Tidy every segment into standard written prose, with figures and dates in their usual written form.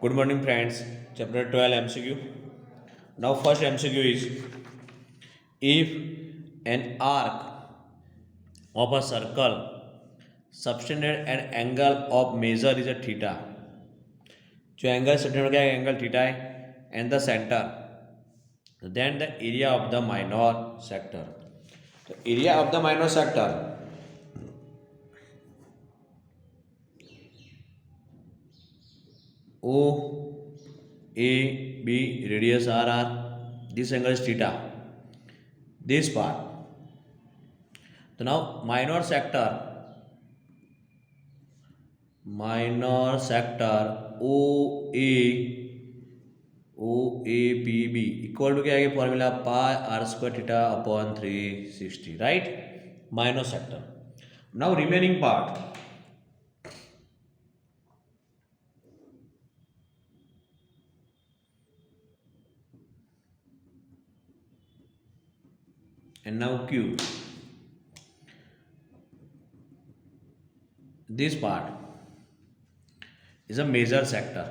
Good morning, friends. Chapter 12 MCQ. Now, first MCQ is if an arc of a circle subtended an angle of measure is a theta. जो angle subtended क्या है angle theta है and the center, then the area of the minor sector. तो area of the minor sector O A B radius R. This angle is theta. This part. So now minor sector O A P B equal to क्या है formula pi R square theta upon 360, right. Minor sector. Now remaining part and now Q. This part is a major sector.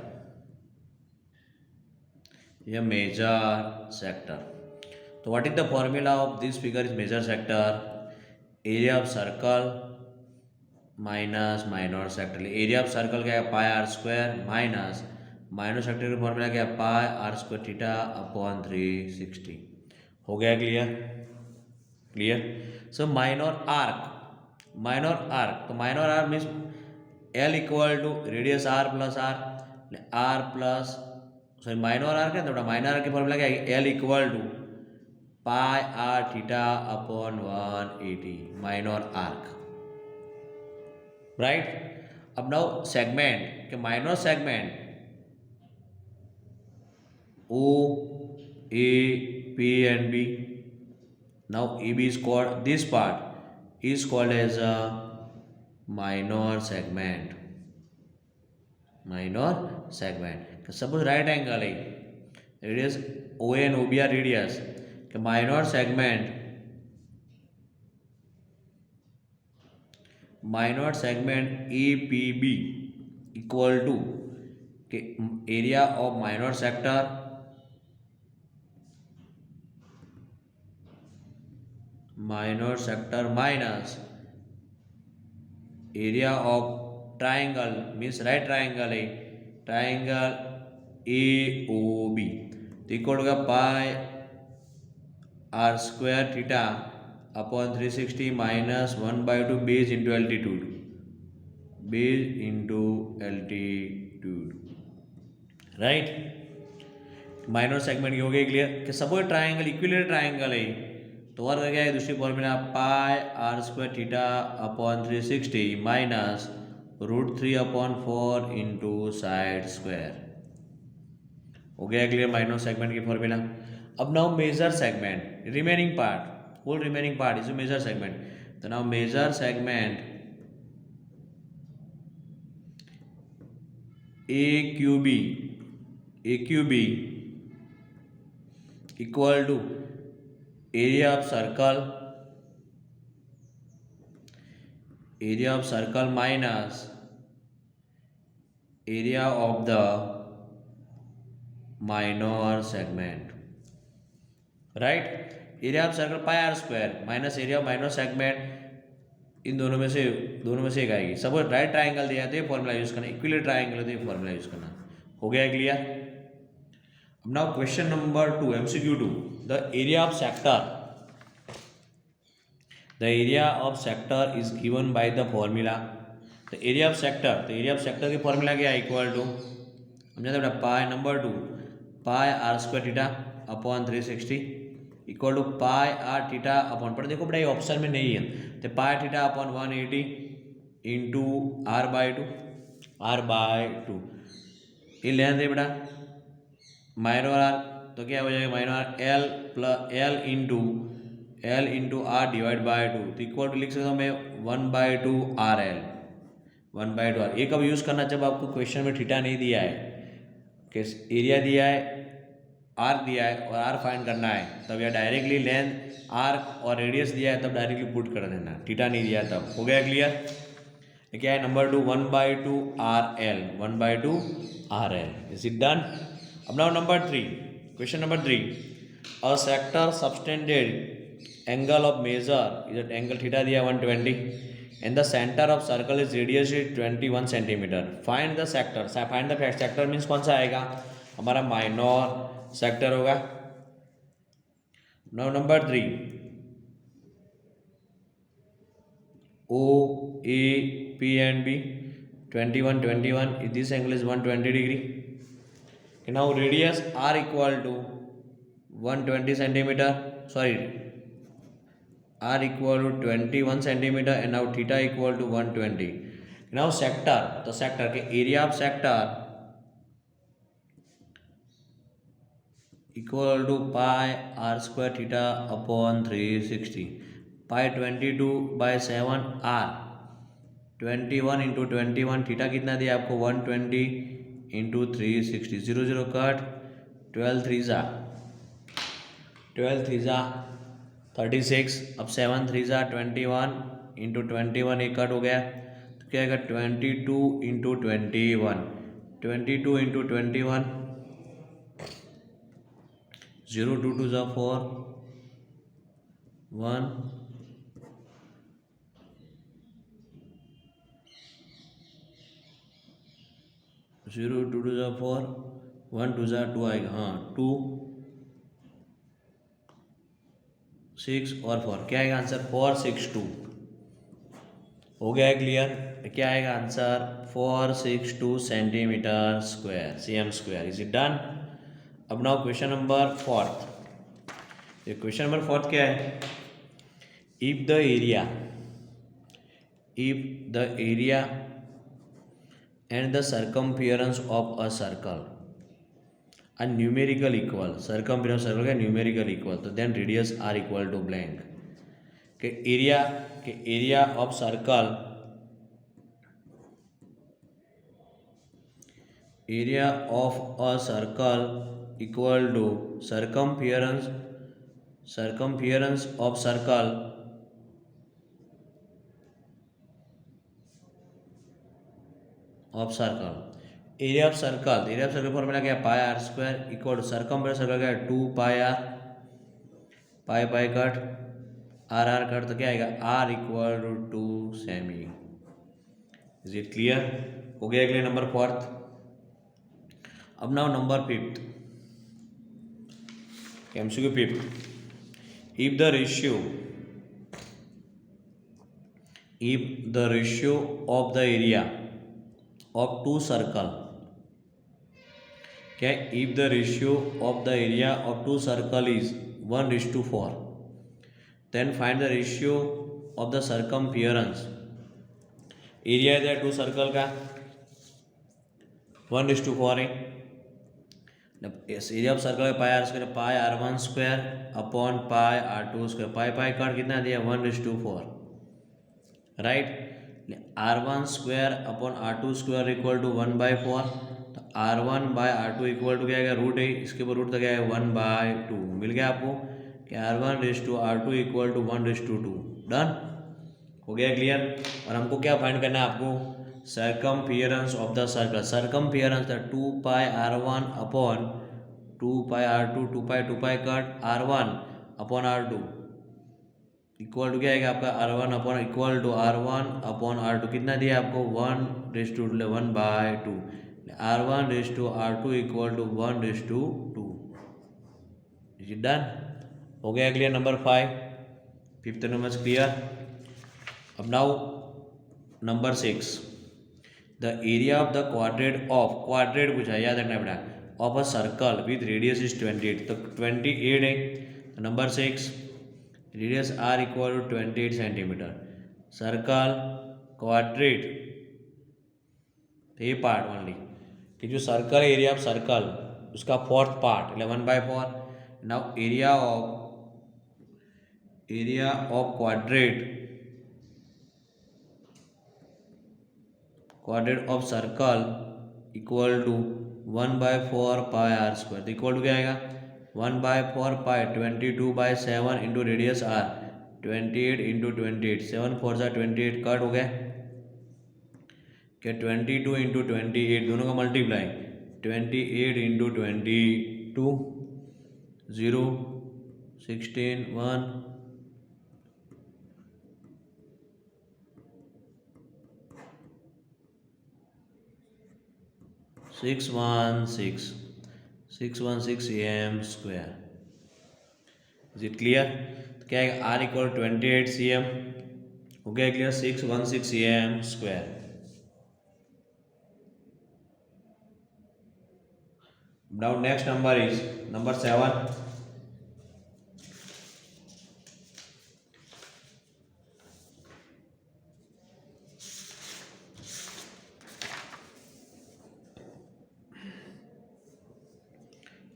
A major sector. So what is the formula of this figure is major sector? Area of circle minus minor sector. Area of circle क्या है pi R square minus minor sector का formula क्या है pi R square theta upon 360. हो गया clear. Clear. So minor arc तो minor arc means L equal to radius R plus sorry minor arc है तो माइनर आर्क की formula क्या है L equal to pi R theta upon 180 minor arc, right. अब now segment के minor segment O A P and B. Now EB is called, this part is called as a minor segment. Minor segment. Suppose right angle है, radius OA and OB are radius. कि minor segment EPB equal to कि area of minor sector minus area of triangle means right triangle है triangle AOB तो equal होगा pi R square theta upon 360 minus 1/2 base into altitude right. Minor segment की हो गई clear. कि suppose triangle equilateral triangle है तो और क्या है दूसरी formula pi R square theta upon 360 minus √3/4 into side square. हो गया क्लियर माइनर सेगमेंट की फॉर्मूला. अब now major segment remaining part whole remaining part is major segment. तो now major segment AQB equal to area of circle minus area of the minor segment, right. area of circle pi R square minus area of minor segment इन दोनों में से एक आएगी. Suppose right triangle दिया तो ये फॉर्मूला यूज करना, इक्विलेटरल ट्राइंगल तो ये फॉर्मूला यूज करना. हो गया क्लियर. अब now question number 2 MCQ 2. The area of sector is given by the formula. The area of sector की फॉर्मूला क्या है इक्वल टू हम जानते हैं pi number 2 pi R square theta upon 360 equal to pi R theta upon पर देखो बेटा ये ऑप्शन में नहीं है तो पाई theta upon 180 into R by two ये लेना दे बेटा माइनर आर तो क्या हो जाएगा minor R L into R divide by 2 तो इक्वल टू लिख सकता हूँ मैं 1/2 RL 1/2 आर. ये कब यूज़ करना जब आपको क्वेश्चन में थीटा नहीं दिया है कि एरिया दिया है आर दिया है और आर फाइंड करना है तब या डायरेक्टली लेंथ आर और रेडियस दिया है तब डायरेक्टली पुट कर देना. थीटा नहीं दिया तब. हो गया क्लियर. ये क्या है number 2 1/2 RL 1/2 RL is it done. अब now number 3 question number 3 a sector subtended angle of major is angle theta दिया 120 and the centre of circle is radius is 21 centimetre. Find the sector. Find the sector means कौन सा आएगा हमारा minor sector होगा। Now number 3 O A P and B 21 21 this angle is 120 degree. Okay, now radius R equal to 120 centimeter, sorry R equal to 21 centimeter and now theta equal to 120. Now sector, the sector के area of sector equal to pi r square theta upon 360. pi 22 by 7 r 21 into 21 theta कितना दिया आपको 120 into 360 0 0 cut 12 three ज़ा 36 अब 7 3 ज़ा 21 into 21 एक cut हो गया तो क्या आएगा 22 इंटू 21 22 इंटू 21 0 2 2 ज़ा 4 1 0 2 2 ज़ा 4 1 2 ज़ा 2 आएगा हाँ 2 6 और 4 क्या आएगा आंसर 462 हो गया है क्लियर। क्या आएगा answer 462 centimetre square cm square is it done. अब नाउ क्वेश्चन नंबर 4। ये क्वेश्चन नंबर 4 क्या है if the area and the circumference of a circle are numerical equal circumference circle का numerical equal तो then radius are equal to blank के area of circle area of a circle equal to circumference of circle area of circle formula क्या है pi R square equal to circumference circle क्या है 2 pi R pi cut R cut तो क्या आएगा R equal to 2 cm. Is it clear हो गया clear number 4। अब now number 5 MCQ 5 if the ratio of the area of two circle क्या if the ratio of the area of two circle is 1:4 then find the ratio of the circumference area है two circle का 1:4 है area of circle pi r1 square upon pi r2 square pi cut कितना दिया 1:4 right r1 square upon r2 square equal to 1/4 तो r1 bye r2 equal to क्या आएगा root है इसके ऊपर रूट तो क्या है 1/2 मिल गया आपको कि r1:r2 इक्वल टू 1:2 डन हो गया क्लियर। और हमको क्या फाइंड करना है आपको circumference of the circle circumference 2 pi r1 upon 2 pi r2 2 pi cut r1 upon r2 equal to क्या आएगा आपका r1 upon equal to r1 upon r2 कितना दिया आपको 1:1/2 r1:r2 equal to 1:2 is it done हो गया clear number 5 fifth number clear. अब now number 6 the area of the quadrant पूछा याद रखना बेटा of a circle with radius is 28 तो 28 है number 6 radius R equal to 28 centimetre circle quadrant ये पार्ट ओनली कि जो सर्कल एरिया ऑफ सर्कल उसका fourth part 11/4 now area of quadrant of circle equal to 1/4 pi R square तो equal to क्या आएगा 1/4 pi 22/7 into radius R 28 into 28 7 4 ज़ा 28 cut हो गया क्या 22 इंटू 28 दोनों का multiply 28 into 22 0 16 1 616 am square. Is it clear? तो क्या है आर इक्वल 28 cm हो गया clear 616 am square. Now next number is number 7.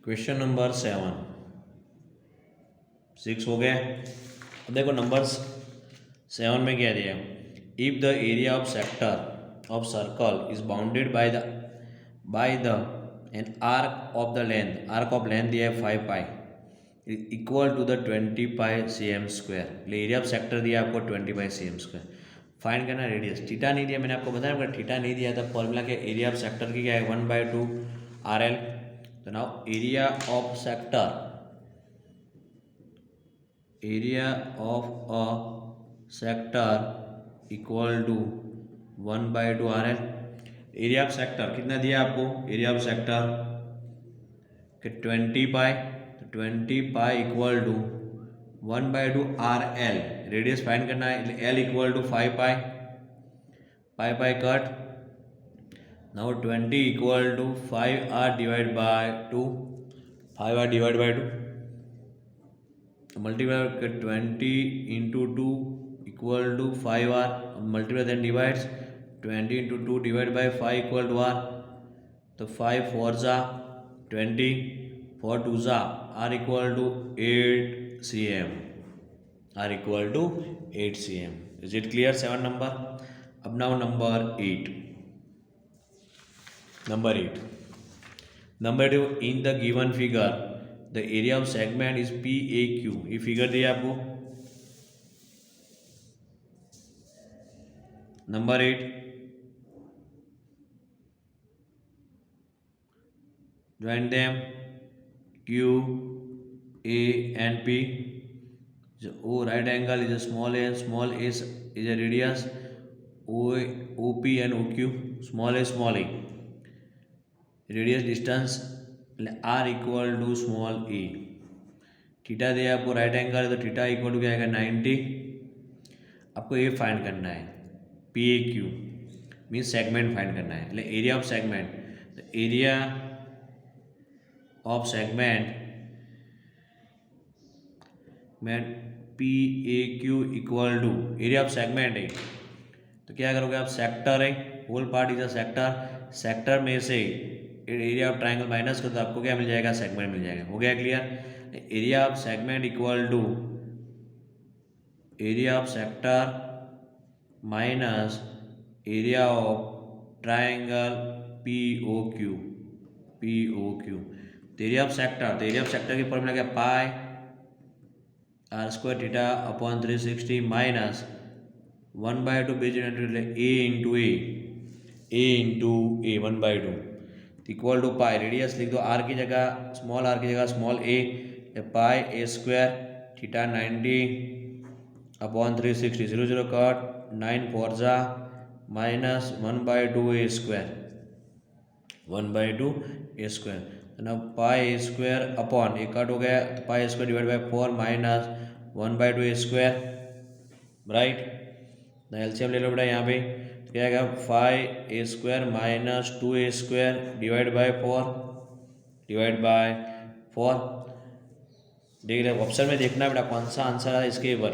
Question number 7 6 हो गया। अब देखो नंबर 7 में क्या दिया, if the area of sector of circle is bounded by the an arc of the length दिया है 5 pi equal to the 20 pi cm square. Area of sector दिया आपको 20 पाई cm स्क्वायर। फाइंड करना radius. Theta नहीं दिया, मैंने आपको बताया अगर थीटा नहीं दिया था फॉर्मूला के एरिया ऑफ सेक्टर की क्या है 1/2 RL। तो now area of sector equal to 1/2 RL। Area of sector कितना दिया आपको, एरिया ऑफ सेक्टर के 20 पाई, तो 20 pi equal to 1/2 RL। Radius find करना है, L equal to 5 pi, pi cut. Now 20 equal to 5R divide by 2, 5R divide by 2, multiply कर 20 into 2 equal to 5R, multiply then divides 20 into 2 divide by 5 equal to R। तो 5 4 जा 20, 4 2 जा R equal to 8 cm, R equal to 8 cm। Is it clear 7 number? अब now number 8। Number 2 in the given figure the area of segment is PAQ। ये figure दिया आपको। Number 8 join them Q A and P। O right angle is a small a and small a is a radius, OP and OQ small a radius distance R equal to small a. Theta दिया आपको right angle है तो theta equal to क्या आएगा 90। आपको ये find करना है PAQ मीन्स सेगमेंट फाइंड करना है, मतलब एरिया ऑफ सेगमेंट। तो area of segment PAQ equal to area of segment है तो क्या करोगे आप, सेक्टर है, whole part is a sector, sector में से एरिया ऑफ ट्राइंगल माइनस करो तो आपको क्या मिल जाएगा, सेगमेंट मिल जाएगा। हो गया clear? Area of segment equal to area of sector minus area of triangle POQ। तो एरिया ऑफ सेक्टर की फॉर्मूला क्या, pi R square theta upon 360 minus 1/2 base A into A 1/2 equal to pi. Radius लिख दो R की जगह small a, pi A square theta 90 upon 360 0 0 cut 9 4 जा minus 1/2 A square तो ना पाई A स्क्वायर अपॉन एक cut हो गया तो pi square divide by 4 minus 1/2 A square, right. LCM ले लो बेटा यहाँ पे, तो क्या आएगा 5A square minus 2A square divide by 4 देख रहे ऑप्शन में देखना बेटा कौन सा आंसर है इसके ऊपर,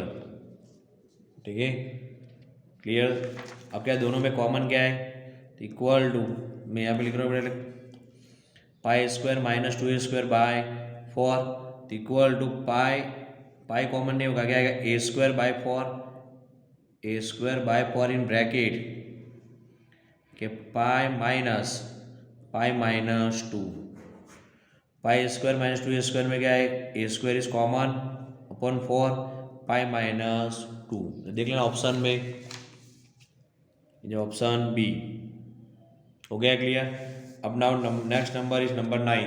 ठीक है क्लियर। अब क्या दोनों में कॉमन क्या है, तो इक्वल टू मैं यहाँ पे लिख रहा हूँ बेटा पाई square minus 2A square by 4 तो इक्वल टू पाई कॉमन नहीं होगा, क्या आएगा A square by 4 in bracket के pi minus 2 pi square minus 2A square में क्या है, A square is common upon 4 pi minus 2। देख लेना ऑप्शन में, जो ऑप्शन बी हो गया क्लियर। अब now next number is number 9।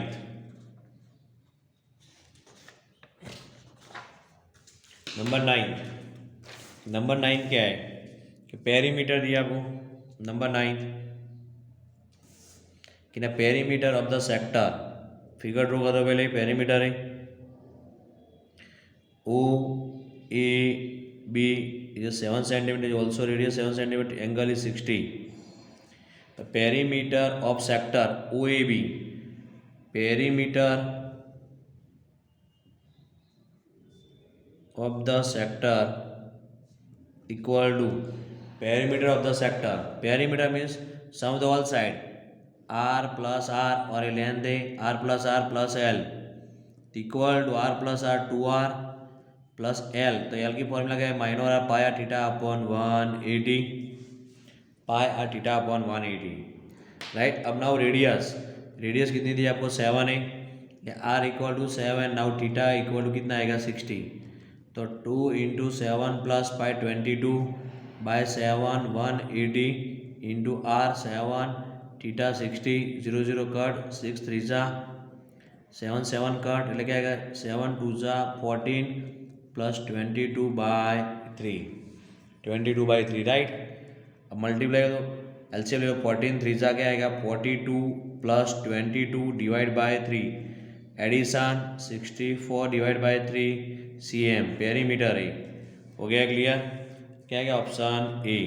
Number 9 क्या है कि पेरीमीटर दिया आपको। नंबर 9 कि ना perimeter of the sector, figure draw करो पहले। पेरीमीटर है ओ A B is 7 centimeter, is also radius 7 centimeter, angle is 60. The perimeter of sector OAB, perimeter of the sector equal to perimeter of the sector. Perimeter means sum of the whole side, r plus r, और ये length है r plus r plus l, equal to r plus r 2r plus L. तो L की formula क्या है, minor R pi R theta upon 180, pi R theta upon 180, right. अब now radius, radius कितनी थी आपको 7 है, R equal to 7, now theta equal to कितना आएगा 60। तो 2 into 7 plus pi 22 by 7 180 into R 7 theta 60, 0 0 cut 6 3 जा 7 7 कट એટલે क्या आएगा 7 2 जा 14 प्लस 22/3, 22/3, राइट। अब मल्टीप्लाई करो, एलसीएम ले 14 3 जा क्या आएगा 42 plus 22 divide by 3, addition 64 divide by 3 cm perimeter है। हो गया क्लियर, क्या आएगा ऑप्शन ए।